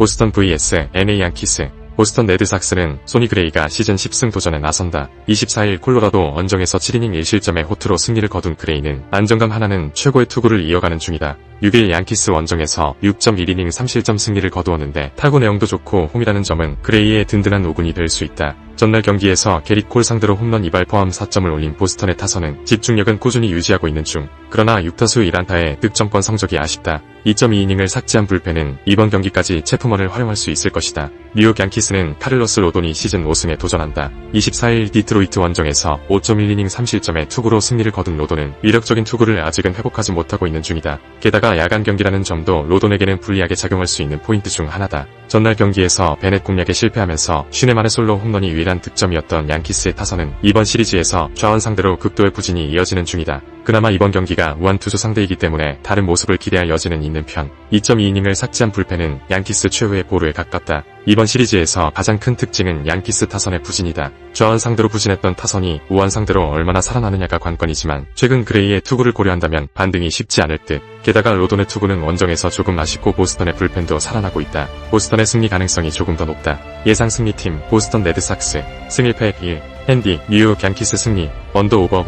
보스턴 vs LA 양키스. 보스턴 레드삭스는 소니 그레이가 시즌 10승 도전에 나선다. 24일 콜로라도 원정에서 7이닝 1실점의 호투로 승리를 거둔 그레이는 안정감 하나는 최고의 투구를 이어가는 중이다. 6일 양키스 원정에서 6.1이닝 3실점 승리를 거두었는데 타구 내용도 좋고 홈이라는 점은 그레이의 든든한 오군이 될 수 있다. 전날 경기에서 게릿 콜 상대로 홈런 2발 포함 4점을 올린 보스턴의 타선은 집중력은 꾸준히 유지하고 있는 중. 그러나 6타수 1안타의 득점권 성적이 아쉽다. 2.2이닝을 삭제한 불펜은 이번 경기까지 체프먼을 활용할 수 있을 것이다. 뉴욕 양키스는 카를로스 로돈이 시즌 5승에 도전한다. 24일 디트로이트 원정에서 5.1이닝 3실점의 투구로 승리를 거둔 로돈은 위력적인 투구를 아직은 회복하지 못하고 있는 중이다. 게다가 야간 경기라는 점도 로돈에게는 불리하게 작용할 수 있는 포인트 중 하나다. 전날 경기에서 베넷 공략에 실패하면서 50만의 솔로 홈런이 유일한 득점이었던 양키스의 타선은 이번 시리즈에서 좌완 상대로 극도의 부진이 이어지는 중이다. 그나마 이번 경기가 우한 투수 상대이기 때문에 다른 모습을 기대할 여지는 있는 편. 2.2이닝을 삭제한 불펜은 양키스 최후의 보루에 가깝다. 이번 시리즈에서 가장 큰 특징은 양키스 타선의 부진이다. 좌완 상대로 부진했던 타선이 우한 상대로 얼마나 살아나느냐가 관건이지만 최근 그레이의 투구를 고려한다면 반등이 쉽지 않을 듯. 게다가 로돈의 투구는 원정에서 조금 아쉽고 보스턴의 불펜도 살아나고 있다. 보스턴의 승리 가능성이 조금 더 높다. 예상 승리팀 보스턴 레드삭스. 승일패 1. 핸디 뉴욕 양키스 승리. 언더 오버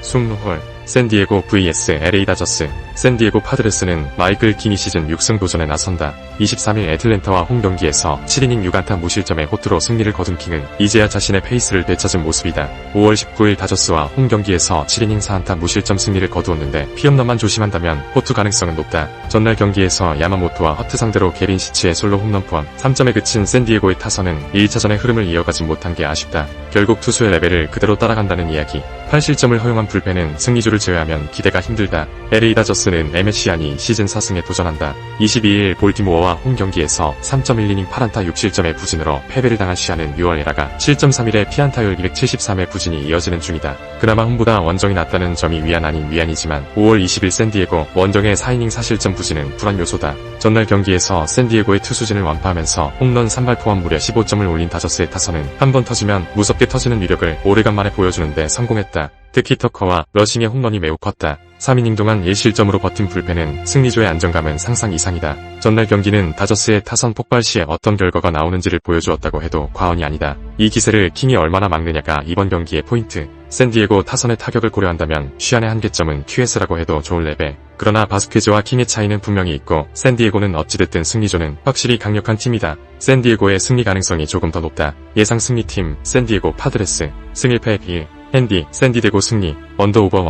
승홀. 샌디에고 vs LA 다저스. 샌디에고 파드레스는 마이클 킹이 시즌 6승 도전에 나선다. 23일 애틀랜타와 홈 경기에서 7이닝 6안타 무실점의 호투로 승리를 거둔 킹은 이제야 자신의 페이스를 되찾은 모습이다. 5월 19일 다저스와 홈 경기에서 7이닝 4안타 무실점 승리를 거두었는데 피홈런만 조심한다면 호투 가능성은 높다. 전날 경기에서 야마모토와 허트 상대로 게린 시치의 솔로 홈런 포함 3점에 그친 샌디에고의 타선은 1차전의 흐름을 이어가지 못한 게 아쉽다. 결국 투수의 레벨을 그대로 따라간다는 이야기. 8실점을 허용한 불펜은 승리주를 제외하면 기대가 힘들다. LA 다저스는 MSC안이 시즌 4승에 도전한다. 22일 볼티모어와 홈 경기에서 3.1이닝 8안타 6실점의 부진으로 패배를 당한 시안은 6월 에라가 7.31의 피안타율 273의 부진이 이어지는 중이다. 그나마 홈보다 원정이 낫다는 점이 위안 아닌 위안이지만 5월 20일 샌디에고 원정의 4이닝 4실점 부진은 불안 요소다. 전날 경기에서 샌디에고의 투수진을 완파하면서 홈런 3발 포함 무려 15점을 올린 다저스의 타선은 한 번 터지면 무섭게 터지는 위력을 오래간만에 보여주는데 성공했다. 특히 터커와 러싱의 홈런이 매우 컸다. 3이닝 동안 1실점으로 버틴 불펜은 승리조의 안정감은 상상 이상이다. 전날 경기는 다저스의 타선 폭발 시에 어떤 결과가 나오는지를 보여주었다고 해도 과언이 아니다. 이 기세를 킹이 얼마나 막느냐가 이번 경기의 포인트. 샌디에고 타선의 타격을 고려한다면 시안의 한계점은 QS라고 해도 좋을 레벨. 그러나 바스케즈와 킹의 차이는 분명히 있고 샌디에고는 어찌됐든 승리조는 확실히 강력한 팀이다. 샌디에고의 승리 가능성이 조금 더 높다. 예상 승리팀 샌디에고 파드레스. 승일패 1. 핸디 샌디에고 승리. 언더 오버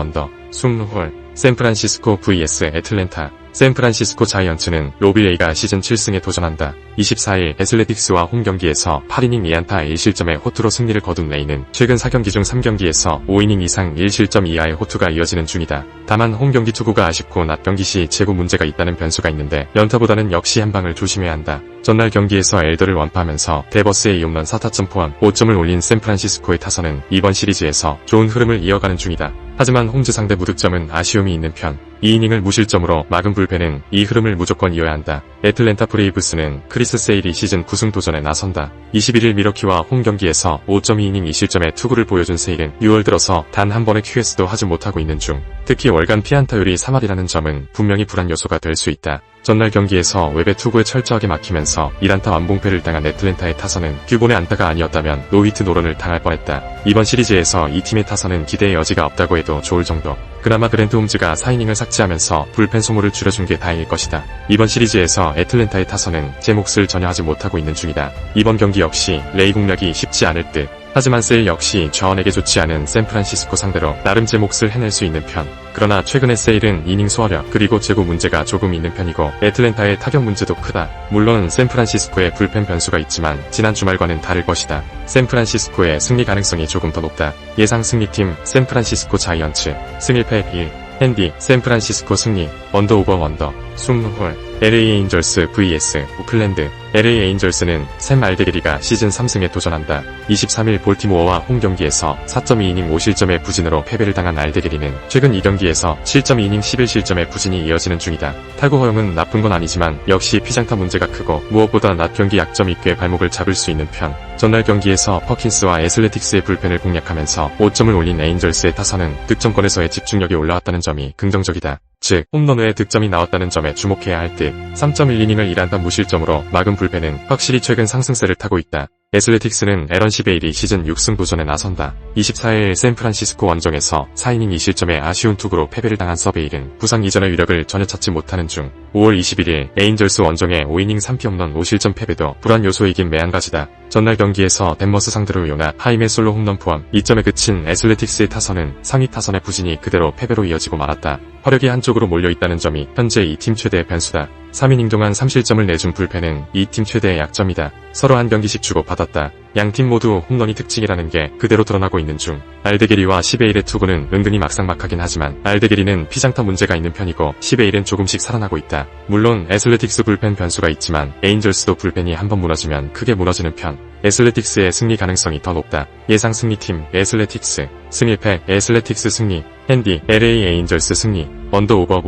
승홀. 샌프란시스코 vs 애틀랜타. 샌프란시스코 자이언츠는 로빌레이가 시즌 7승에 도전한다. 24일 애슬레틱스와 홈 경기에서 8이닝 2안타 1실점의 호투로 승리를 거둔 레이는 최근 4경기 중 3경기에서 5이닝 이상 1실점 이하의 호투가 이어지는 중이다. 다만 홈 경기 투구가 아쉽고 낮 경기 시 제구 문제가 있다는 변수가 있는데 연타보다는 역시 한 방을 조심해야 한다. 전날 경기에서 엘더를 완파하면서 데버스의 2홈런 4타점 포함 5점을 올린 샌프란시스코의 타선은 이번 시리즈에서 좋은 흐름을 이어가는 중이다. 하지만 홈즈 상대 무득점은 아쉬움이 있는 편. 2이닝을 무실점으로 막은 불펜은 이 흐름을 무조건 이어야 한다. 애틀랜타 브레이브스는 크리스 세일이 시즌 9승 도전에 나선다. 21일 미러키와 홈 경기에서 5.2이닝 2실점의 투구를 보여준 세일은 6월 들어서 단 한 번의 QS도 하지 못하고 있는 중. 특히 월간 피안타율이 3할이라는 점은 분명히 불안 요소가 될 수 있다. 전날 경기에서 웹의 투구에 철저하게 막히면서 1안타 완봉패를 당한 애틀랜타의 타선은 규본의 안타가 아니었다면 노히트 노런을 당할 뻔했다. 이번 시리즈에서 이 팀의 타선은 기대의 여지가 없다고 해도 좋을 정도. 그나마 그랜트 홈즈가 4이닝을 삭제하면서 불펜 소모를 줄여준 게 다행일 것이다. 이번 시리즈에서 애틀랜타의 타선은 제 몫을 전혀 하지 못하고 있는 중이다. 이번 경기 역시 레이 공략이 쉽지 않을 듯. 하지만 세일 역시 좌원에게 좋지 않은 샌프란시스코 상대로 나름 제 몫을 해낼 수 있는 편. 그러나 최근의 세일은 이닝 소화력 그리고 제구 문제가 조금 있는 편이고 애틀랜타의 타격 문제도 크다. 물론 샌프란시스코의 불펜 변수가 있지만 지난 주말과는 다를 것이다. 샌프란시스코의 승리 가능성이 조금 더 높다. 예상 승리팀 샌프란시스코 자이언츠. 승일패 1. 핸디 샌프란시스코 승리. 언더 오버 승홀. LA 에인절스 vs 오클랜드. LA 에인절스는 샘 알데게리가 시즌 3승에 도전한다. 23일 볼티모어와 홈 경기에서 4.2이닝 5실점의 부진으로 패배를 당한 알데게리는 최근 2경기에서 7.2이닝 11실점의 부진이 이어지는 중이다. 타구 허용은 나쁜 건 아니지만 역시 피장타 문제가 크고 무엇보다 낮 경기 약점이 꽤 발목을 잡을 수 있는 편. 전날 경기에서 퍼킨스와 애슬레틱스의 불펜을 공략하면서 5점을 올린 에인절스의 타선은 득점권에서의 집중력이 올라왔다는 점이 긍정적이다. 즉 홈런 외에 득점이 나왔다는 점에 주목해야 할 듯. 3.1이닝을 1안타 무실점으로 막은 불펜은 확실히 최근 상승세를 타고 있다. 애슬레틱스는 에런 시베일이 시즌 6승 도전에 나선다. 24일 샌프란시스코 원정에서 4이닝 2실점의 아쉬운 투구로 패배를 당한 서베일은 부상 이전의 위력을 전혀 찾지 못하는 중 5월 21일 에인절스 원정의 5이닝 3피 홈런 5실점 패배도 불안 요소이긴 매한가지다. 전날 경기에서 덴머스 상대로 요나 하임의 솔로 홈런 포함 2점에 그친 애슬레틱스의 타선은 상위 타선의 부진이 그대로 패배로 이어지고 말았다. 화력이 한쪽으로 몰려있다는 점이 현재 이 팀 최대의 변수다. 3이닝 동안 3실점을 내준 불펜은 이 팀 최대의 약점이다. 서로 한 경기씩 주고받았다. 양팀 모두 홈런이 특징이라는 게 그대로 드러나고 있는 중 알데게리와 시베일의 투구는 은근히 막상막하긴 하지만 알데게리는 피장타 문제가 있는 편이고 시베일은 조금씩 살아나고 있다. 물론 애슬레틱스 불펜 변수가 있지만 에인절스도 불펜이 한번 무너지면 크게 무너지는 편. 애슬레틱스의 승리 가능성이 더 높다. 예상 승리팀 애슬레틱스 승 1패 애슬레틱스 승리 핸디 LA 에인절스 승리 언더 오버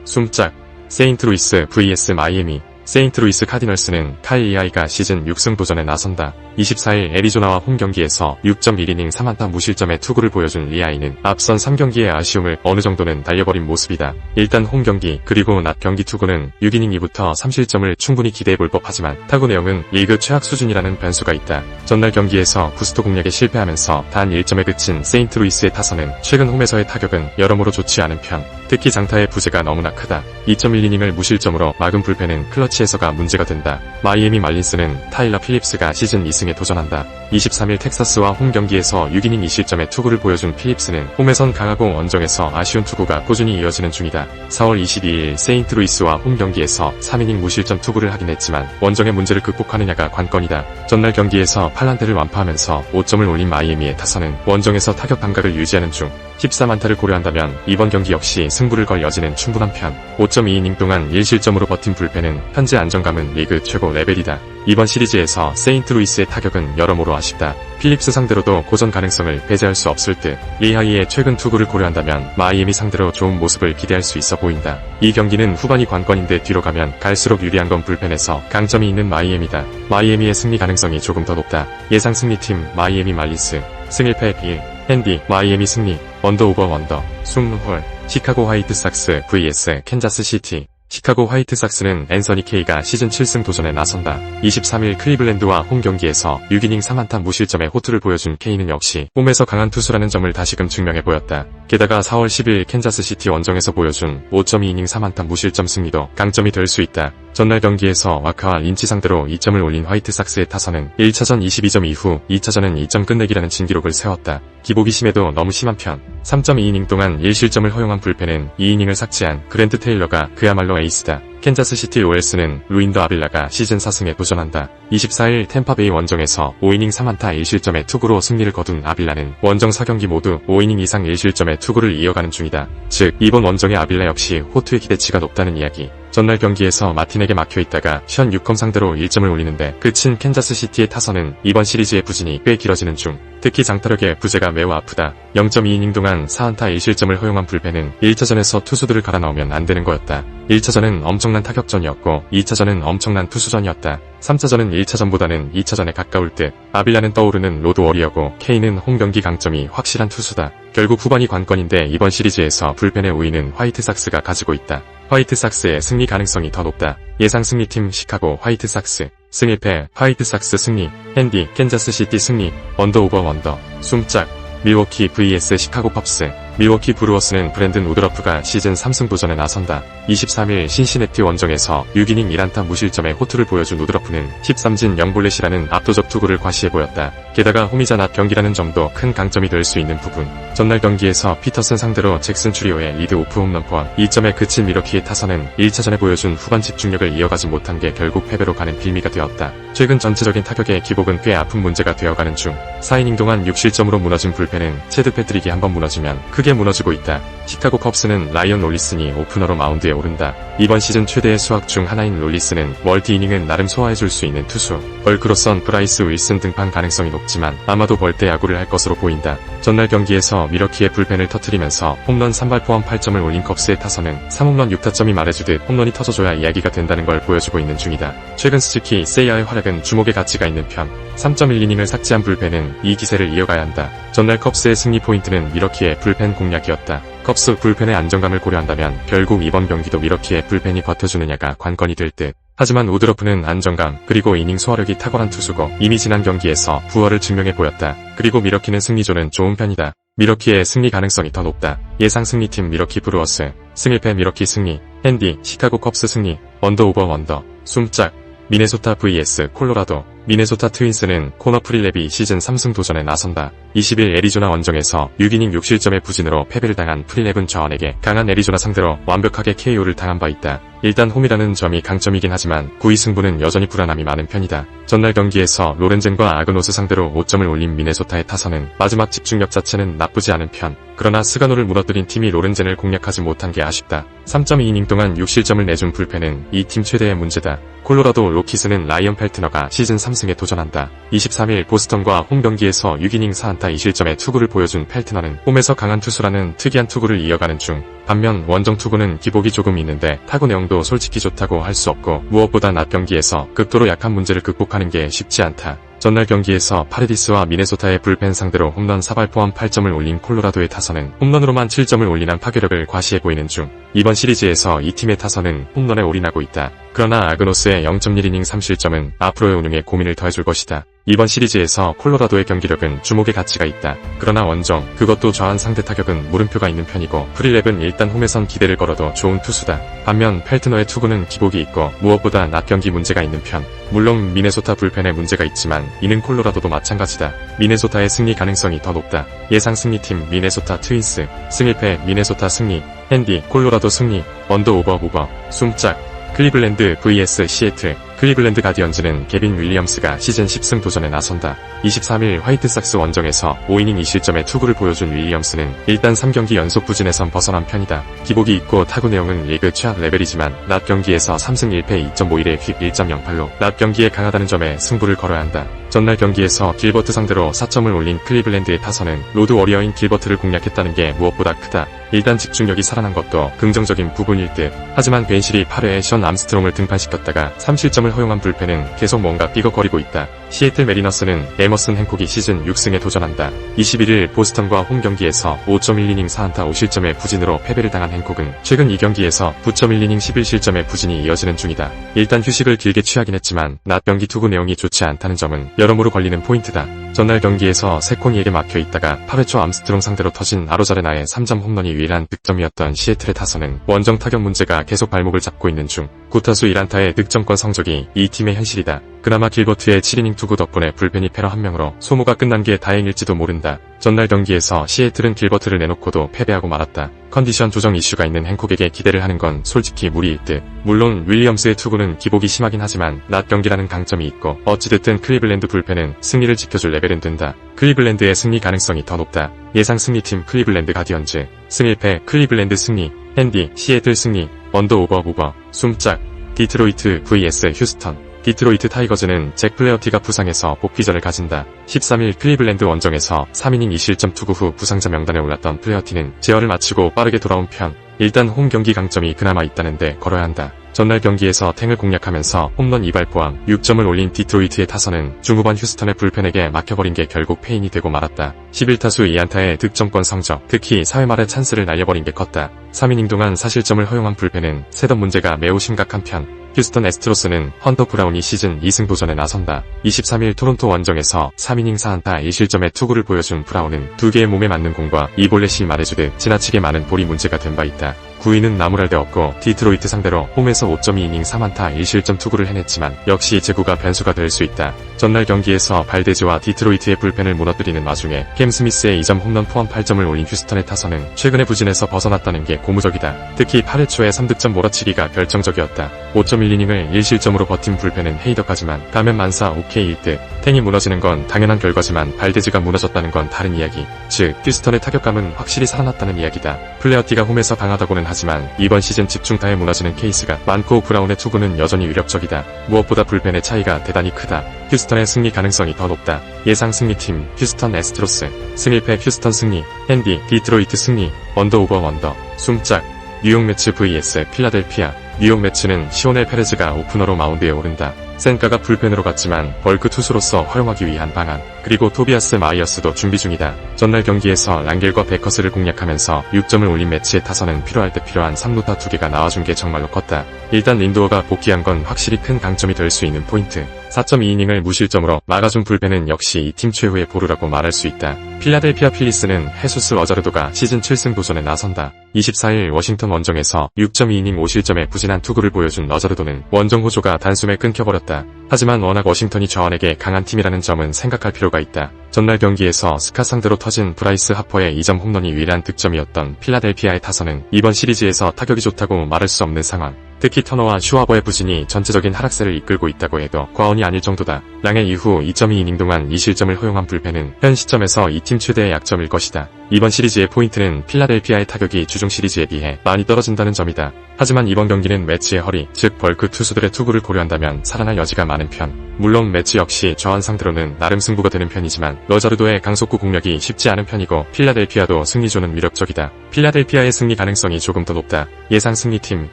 숨짝 세인트루이스 vs 마이애미 세인트루이스 카디널스는 카일 리아이가 시즌 6승 도전에 나선다. 24일 애리조나와 홈경기에서 6.1이닝 3안타 무실점의 투구를 보여준 리아이는 앞선 3경기의 아쉬움을 어느 정도는 날려버린 모습이다. 일단 홈경기 그리고 낮 경기 투구는 6이닝 2부터 3실점을 충분히 기대해볼 법하지만 타구 내용은 리그 최악 수준이라는 변수가 있다. 전날 경기에서 부스터 공략에 실패하면서 단 1점에 그친 세인트루이스의 타선은 최근 홈에서의 타격은 여러모로 좋지 않은 편. 특히 장타의 부재가 너무나 크다. 2.1이닝을 무실점으로 막은 불펜은 클러치에서가 문제가 된다. 마이애미 말린스는 타일러 필립스가 시즌 2승에 도전한다. 23일 텍사스와 홈 경기에서 6이닝 2실점의 투구를 보여준 필립스는 홈에선 강하고 원정에서 아쉬운 투구가 꾸준히 이어지는 중이다. 4월 22일 세인트루이스와 홈 경기에서 3이닝 무실점 투구를 하긴 했지만 원정의 문제를 극복하느냐가 관건이다. 전날 경기에서 팔란테를 완파하면서 5점을 올린 마이애미의 타선은 원정에서 타격 감각을 유지하는 중 14만타를 고려한다면 이번 경기 역시 승부를 걸 여지는 충분한 편. 5.2이닝 동안 1실점으로 버틴 불펜은 현재 안정감은 리그 최고 레벨이다. 이번 시리즈에서 세인트루이스의 타격은 여러모로 아쉽다. 필립스 상대로도 고전 가능성을 배제할 수 없을 듯. 리하이의 최근 투구를 고려한다면 마이애미 상대로 좋은 모습을 기대할 수 있어 보인다. 이 경기는 후반이 관건인데 뒤로 가면 갈수록 유리한 건 불펜에서 강점이 있는 마이애미다. 마이애미의 승리 가능성이 조금 더 높다. 예상 승리팀 마이애미 말린스 승 1패 1 핸디 마이애미 승리 언더 오버 원더 숨홀 시카고 화이트삭스 vs 캔자스 시티 시카고 화이트삭스는 앤서니 케이가 시즌 7승 도전에 나선다. 23일 클리블랜드와 홈 경기에서 6이닝 3안타 무실점의 호투를 보여준 케이는 역시 홈에서 강한 투수라는 점을 다시금 증명해 보였다. 게다가 4월 10일 캔자스 시티 원정에서 보여준 5.2이닝 3안타 무실점 승리도 강점이 될 수 있다. 전날 경기에서 와카와 린치 상대로 2점을 올린 화이트삭스의 타선은 1차전 22점 이후 2차전은 2점 끝내기라는 진기록을 세웠다. 기복이 심해도 너무 심한 편. 3.2이닝 동안 1실점을 허용한 불펜은 2이닝을 삭제한 그랜트 테일러가 그야말로 에이스다. 캔자스시티 로얄스는 루인더 아빌라가 시즌 4승에 도전한다. 24일 템파베이 원정에서 5이닝 3안타 1실점의 투구로 승리를 거둔 아빌라는 원정 4경기 모두 5이닝 이상 1실점의 투구를 이어가는 중이다. 즉 이번 원정의 아빌라 역시 호투의 기대치가 높다는 이야기. 전날 경기에서 마틴에게 막혀있다가 션 6컴 상대로 1점을 올리는데 그친 캔자스시티의 타선은 이번 시리즈의 부진이 꽤 길어지는 중 특히 장타력의 부재가 매우 아프다. 0.2이닝 동안 4안타 1실점을 허용한 불펜은 1차전에서 투수들을 갈아 넣으면 안 되는 거였다. 1차전은 엄청난 타격전이었고 2차전은 엄청난 투수전이었다. 3차전은 1차전보다는 2차전에 가까울 듯. 아빌라는 떠오르는 로드 워리어고 케이는 홈경기 강점이 확실한 투수다. 결국 후반이 관건인데 이번 시리즈에서 불펜의 우위는 화이트삭스가 가지고 있다. 화이트삭스의 승리 가능성이 더 높다. 예상 승리팀 시카고 화이트삭스 승 1패 화이트삭스 승리 핸디 캔자스시티 승리 언더 오버 원더 숨짝 밀워키 vs 시카고 팝스 밀워키 브루어스는 브랜든 우드러프가 시즌 3승 도전에 나선다. 23일 신시내티 원정에서 6이닝 1안타 무실점의 호투를 보여준 우드러프는 13진 0볼넷이라는 압도적 투구를 과시해 보였다. 게다가 홈이자 낮 경기라는 점도 큰 강점이 될 수 있는 부분. 전날 경기에서 피터슨 상대로 잭슨 추리오의 리드 오프 홈런 포함 2점에 그친 밀워키의 타선은 1차전에 보여준 후반 집중력을 이어가지 못한 게 결국 패배로 가는 빌미가 되었다. 최근 전체적인 타격의 기복은 꽤 아픈 문제가 되어가는 중 4이닝 동안 6실점으로 무너진 불펜은 체드 패트릭이 한번 무너지면 크게 무너지고 있다. 시카고 컵스는 라이언 롤리슨이 오프너로 마운드에 오른다. 이번 시즌 최대의 수확 중 하나인 롤리슨은 멀티 이닝은 나름 소화해줄 수 있는 투수. 벌크로선 브라이스 윌슨 등판 가능성이 높지만 아마도 벌떼 야구를 할 것으로 보인다. 전날 경기에서 미러키의 불펜을 터뜨리면서 홈런 3발 포함 8점을 올린 컵스의 타선은 3홈런 6타점이 말해주듯 홈런이 터져줘야 이야기가 된다는 걸 보여주고 있는 중이다. 최근 스즈키 세이아의 활약은 주목의 가치가 있는 편. 3.1이닝을 삭제한 불펜은 이 기세를 이어가야 한다. 전날 컵스의 승리 포인트는 미러키의 불펜 공략이었다. 컵스 불펜의 안정감을 고려한다면 결국 이번 경기도 미러키의 불펜이 버텨주느냐가 관건이 될 듯. 하지만 우드러프는 안정감 그리고 이닝 소화력이 탁월한 투수고 이미 지난 경기에서 부활을 증명해 보였다. 그리고 미러키는 승리조는 좋은 편이다. 미러키의 승리 가능성이 더 높다. 예상 승리팀 미러키 브루어스, 승일패 미러키 승리, 핸디, 시카고 컵스 승리, 원더 오버 원더, 숨짝, 미네소타 vs 콜로라도, 미네소타 트윈스는 코너 프릴랩이 시즌 3승 도전에 나선다. 20일 애리조나 원정에서 6이닝 6실점의 부진으로 패배를 당한 프릴랩은 저원에게 강한 애리조나 상대로 완벽하게 KO를 당한 바 있다. 일단 홈이라는 점이 강점이긴 하지만 9위 승부는 여전히 불안함이 많은 편이다. 전날 경기에서 로렌젠과 아그노스 상대로 5점을 올린 미네소타의 타선은 마지막 집중력 자체는 나쁘지 않은 편. 그러나 스가노를 무너뜨린 팀이 로렌젠을 공략하지 못한 게 아쉽다. 3.2이닝 동안 6실점을 내준 불펜은 이 팀 최대의 문제다. 콜로라도 로키스는 라이언 펠트너가 시즌 3승에 도전한다. 23일 보스턴과 홈 경기에서 6이닝 4안타 2실점의 투구를 보여준 펠트너는 홈에서 강한 투수라는 특이한 투구를 이어가는 중. 반면 원정 투구는 기복이 조금 있는데 타구 내용도 솔직히 좋다고 할 수 없고 무엇보다 낮 경기에서 극도로 약한 문제를 극복하는 게 쉽지 않다. 전날 경기에서 파레디스와 미네소타의 불펜 상대로 홈런 4발 포함 8점을 올린 콜로라도의 타선은 홈런으로만 7점을 올리는 파괴력을 과시해 보이는 중. 이번 시리즈에서 이 팀의 타선은 홈런에 올인하고 있다. 그러나 아그노스의 0.1이닝 3실점은 앞으로의 운용에 고민을 더해줄 것이다. 이번 시리즈에서 콜로라도의 경기력은 주목의 가치가 있다. 그러나 원정, 그것도 좌한 상대 타격은 물음표가 있는 편이고 프릴랩은 일단 홈에선 기대를 걸어도 좋은 투수다. 반면 펠트너의 투구는 기복이 있고 무엇보다 낮 경기 문제가 있는 편. 물론 미네소타 불펜에 문제가 있지만 이는 콜로라도도 마찬가지다. 미네소타의 승리 가능성이 더 높다. 예상 승리팀 미네소타 트윈스, 승일패 미네소타 승리, 핸디 콜로라도 승리, 원더 오버 오버, 숨짝. 클리블랜드 vs 시애틀, 클리블랜드 가디언즈는 개빈 윌리엄스가 시즌 10승 도전에 나선다. 23일 화이트삭스 원정에서 5이닝 2실점의 투구를 보여준 윌리엄스는 일단 3경기 연속 부진에선 벗어난 편이다. 기복이 있고 타구 내용은 리그 최악 레벨이지만 낮 경기에서 3승 1패 2.51에 휙 1.08로 낮 경기에 강하다는 점에 승부를 걸어야 한다. 전날 경기에서 길버트 상대로 4점을 올린 클리블랜드의 타선은 로드 워리어인 길버트를 공략했다는 게 무엇보다 크다. 일단 집중력이 살아난 것도 긍정적인 부분일 듯. 하지만 벤실이 8회에 션 암스트롱을 등판시켰다가 3실점을 허용한 불펜은 계속 뭔가 삐걱거리고 있다. 시애틀 메리너스는 에머슨 행콕이 시즌 6승에 도전한다. 21일 보스턴과 홈 경기에서 5.1이닝 4안타 5실점의 부진으로 패배를 당한 행콕은 최근 2경기에서 9.1이닝 11실점의 부진이 이어지는 중이다. 일단 휴식을 길게 취하긴 했지만 낮 경기 투구 내용이 좋지 않다는 점은 여러모로 걸리는 포인트다. 전날 경기에서 세코니에게 막혀있다가 8회 초 암스트롱 상대로 터진 아로자레나의 3점 홈런이 유일한 득점이었던 시애틀의 타선은 원정 타격 문제가 계속 발목을 잡고 있는 중. 9타수 1안타의 득점권 성적이 이 팀의 현실이다. 그나마 길버트의 7이닝 투구 덕분에 불펜이 패러 한 명으로 소모가 끝난 게 다행일지도 모른다. 전날 경기에서 시애틀은 길버트를 내놓고도 패배하고 말았다. 컨디션 조정 이슈가 있는 행콕에게 기대를 하는 건 솔직히 무리일 듯. 물론 윌리엄스의 투구는 기복이 심하긴 하지만 낮 경기라는 강점이 있고 어찌됐든 클리블랜드 불펜은 승리를 지켜줄 레벨은 된다. 클리블랜드의 승리 가능성이 더 높다. 예상 승리팀 클리블랜드 가디언즈, 승일패 클리블랜드 승리, 핸디 시애틀 승리, 원더 오버 오버, 숨짝, 디트로이트 vs 휴스턴. 디트로이트 타이거즈는 잭 플레어티가 부상해서 복귀전을 가진다. 13일 클리블랜드 원정에서 3이닝 2실점 투구 후 부상자 명단에 올랐던 플레어티는 제어를 마치고 빠르게 돌아온 편. 일단 홈 경기 강점이 그나마 있다는데 걸어야 한다. 전날 경기에서 탱을 공략하면서 홈런 2발 포함 6점을 올린 디트로이트의 타선은 중후반 휴스턴의 불펜에게 막혀버린 게 결국 페인이 되고 말았다. 11타수 2안타의 득점권 성적, 특히 4회 말에 찬스를 날려버린 게 컸다. 3이닝 동안 4실점을 허용한 불펜은 셋업 문제가 매우 심각한 편. 휴스턴 애스트로스는 헌터 브라운이 시즌 2승 도전에 나선다. 23일 토론토 원정에서 3이닝 4안타 1실점의 투구를 보여준 브라운은 두 개의 몸에 맞는 공과 이볼렛이 말해주듯 지나치게 많은 볼이 문제가 된 바 있다. 9위는 나무랄 데 없고 디트로이트 상대로 홈에서 5.2이닝 3안타 1실점 투구를 해냈지만 역시 제구가 변수가 될 수 있다. 전날 경기에서 발데즈와 디트로이트의 불펜을 무너뜨리는 와중에 캠 스미스의 2점 홈런 포함 8점을 올린 휴스턴의 타선은 최근의 부진에서 벗어났다는 게 고무적이다. 특히 8회 초에 3득점 몰아치기가 결정적이었다. 5.1이닝을 1실점으로 버틴 불펜은 헤이더까지만 가면 만사 오케이일 듯. 탱이 무너지는 건 당연한 결과지만 발데즈가 무너졌다는 건 다른 이야기. 즉 휴스턴의 타격감은 확실히 살아났다는 이야기다. 플레어티가 홈에서 강하다고는 하지만 이번 시즌 집중타에 무너지는 케이스가 많고 브라운의 투구는 여전히 위력적이다. 무엇보다 불펜의 차이가 대단히 크다. 휴스턴의 승리 가능성이 더 높다. 예상 승리팀 휴스턴 애스트로스, 승일패 휴스턴 승리, 핸디 디트로이트 승리, 원더 오버 원더, 숨짝, 뉴욕 매츠 vs 필라델피아. 뉴욕 매츠는 시오넬 페레즈가 오프너로 마운드에 오른다. 센카가 불펜으로 갔지만 벌크 투수로서 활용하기 위한 방안, 그리고 토비아스 마이어스도 준비 중이다. 전날 경기에서 랑겔과 베커스를 공략하면서 6점을 올린 매치에 타선은 필요할 때 필요한 3루타 2개가 나와준 게 정말로 컸다. 일단 린도어가 복귀한 건 확실히 큰 강점이 될 수 있는 포인트. 4.2이닝을 무실점으로 막아준 불펜은 역시 이 팀 최후의 보루라고 말할 수 있다. 필라델피아 필리스는 헤수스 러자르도가 시즌 7승 도전에 나선다. 24일 워싱턴 원정에서 6.2이닝 5실점의 부진한 투구를 보여준 러자르도는 원정 호조가 단숨에 끊겨버렸다. 하지만 워낙 워싱턴이 저원에게 강한 팀이라는 점은 생각할 필요가 있다. 전날 경기에서 스카 상대로 터진 브라이스 하퍼의 2점 홈런이 유일한 득점이었던 필라델피아의 타선은 이번 시리즈에서 타격이 좋다고 말할 수 없는 상황. 특히 터너와 슈와버의 부진이 전체적인 하락세를 이끌고 있다고 해도 과언이 아닐 정도다. 랑의 이후 2.2이닝 동안 2실점을 허용한 불펜은 현 시점에서 이 팀 최대의 약점일 것이다. 이번 시리즈의 포인트는 필라델피아의 타격이 주중 시리즈에 비해 많이 떨어진다는 점이다. 하지만 이번 경기는 매치의 허리, 즉 벌크 투수들의 투구를 고려한다면 살아날 여지가 많은 편. 물론 매치 역시 저한 상대로는 나름 승부가 되는 편이지만 러자르도의 강속구 공략이 쉽지 않은 편이고 필라델피아도 승리조는 위력적이다. 필라델피아의 승리 가능성이 조금 더 높다. 예상 승리팀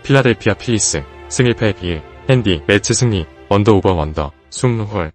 필라델피아 필리스 승 1패 1, 핸디 매치 승리, 언더 오버 원더, 숨홀